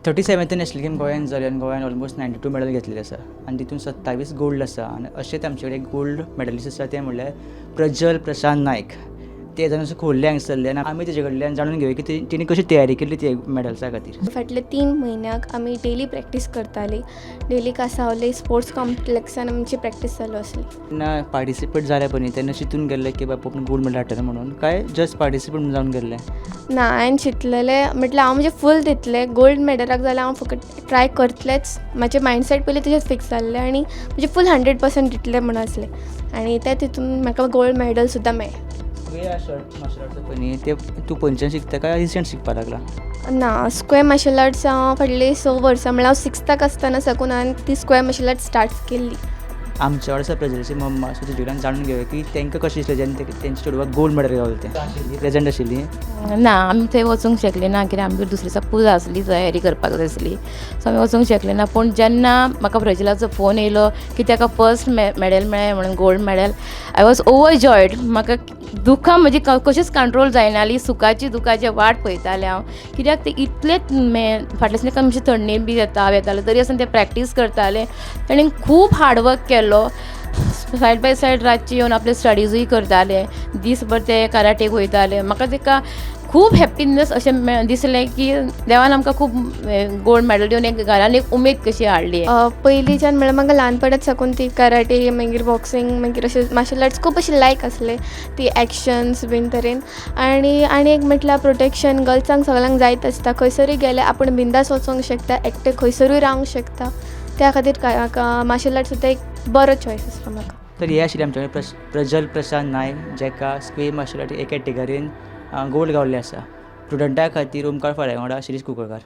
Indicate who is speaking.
Speaker 1: 37th national game गोंयांत जाली आनी गोंयान ऑलमोस्ट 92 मेडल घेतलेले आसा आनी तितून 27 गोल्ड आसा आनी अशेंच आमचे कडेन गोल्ड मेडलिस्ट आसा ते म्हणल्यार प्रज्वल प्रशांत नायक. ते जावन अशें खोल्ले हांगसरले आनी आमी तेजे कडल्यान जाणून घेवया की तेणी कशी तयारी केली ती मेडल्सा खातीर.
Speaker 2: फाटले 3 म्हयन्याक आमी डेली प्रॅक्टीस करताली. डेली कांसावले स्पोर्ट्स कॉम्प्लेक्सान आमची प्रॅक्टीस चालू आसली.
Speaker 1: तेन्ना पार्टिसिपेट जाले पळय तेन्ना चिंतून गेल्ले की बाबा आपूण गोल्ड मेडल हाडटले म्हणून, काय जस्ट पार्टिसिपेट म्हणून जावन गेल्ले?
Speaker 2: ना, हांवें चिंतलेलें म्हटल्यार हांव म्हणजे फूल दितलें. गोल्ड मेडलाक जाल्यार हांव फकत ट्राय करतलेंच. म्हाजें मायंडसेट पयलीं तशेंच फिक्स जाल्लें आनी म्हणजे फूल 100% दितलें म्हणून आसलें आनी त्या तितून म्हाका गोल्ड मेडल सुद्दां मेळ्ळें.
Speaker 1: मार्शल आर्ट्स पळय ते तूं पंचान शिकता काय रिसंट शिकपाक लागला?
Speaker 2: ना, स्क्वेअर मार्शल आर्ट्स हांव फाटलीं 6 वर्सां म्हळ्यार हांव 6थाक आसतना साकून हांवें ती स्क्वेअर मार्शल आर्ट्स स्टार्ट केल्ली.
Speaker 1: आमच्या वांगडा आसा प्रज्वलाची मम्मा, सो तेजे कडल्यान जाणून घेवया की तांकां कशें दिसलें जेन्ना तेंच्या चेडवाक गोल्ड मेडल गावलें तें. प्रेजंट आशिल्ली?
Speaker 3: ना, आमी थंय वचूंक शकले ना कित्याक आमची दुसरे दिसा पुजा आसली, तयारी करपाक जाय आसली, सो आमी वचूंक शकले ना. पूण जेन्ना म्हाका प्रज्वलाचो फोन येयलो की ताका फर्स्ट मेडल मेळ्ळें म्हणून gold medal, I was overjoyed. म्हाका दुखां म्हजी कशीच कंट्रोल जायनाली. सुखाची दुखाची वाट पळयतालें हांव, कित्याक ते इतलें फाटल्या दिसांनी मातशी थंडी बी येतालें तरी आसतना ते प्रॅक्टीस करताले. ताणें खूब हार्डवर्क केलो. सायड बाय सायड रातची येवन आपले स्टडीजूय करताले, दीसभर ते कराटेक वयताले. म्हाका ताका खूब हॅप्पीनेस अशें दिसलें की देवान आमकां खूब गोल्ड मेडल दिवन एक घरान एक उमेद कशी हाडली.
Speaker 2: पयलींच्यान म्हळ्यार म्हाका ल्हानपणांत साकून ती कराटे मागीर बॉक्सिंग मागीर अशें मार्शल आर्ट्स खूब अशें लायक आसले, ती एक्शन्स बीन तरेन. आनी एक म्हटल्यार प्रोटेक्शन गर्ल्सांक सगळ्यांक जायत आसता. खंयसरूय गेले आपूण बिंदास वचूंक शकता, एकटे खंयसरूय रावंक शकता. त्या खातीर मार्शल आर्ट्स सुद्दां एक बरो चॉयस आसलो म्हाका.
Speaker 1: तर हे आशिल्ले आमचे कडेन प्रज्वल प्रशांत नायक, जेका स्क्वेअर मार्शल आर्ट हे कॅटेगरीन गोल्ड गावल्ले आसा. स्टुडंटा खातीर ओमकार फळ्या वांगडा शिरीष कुंकळकार.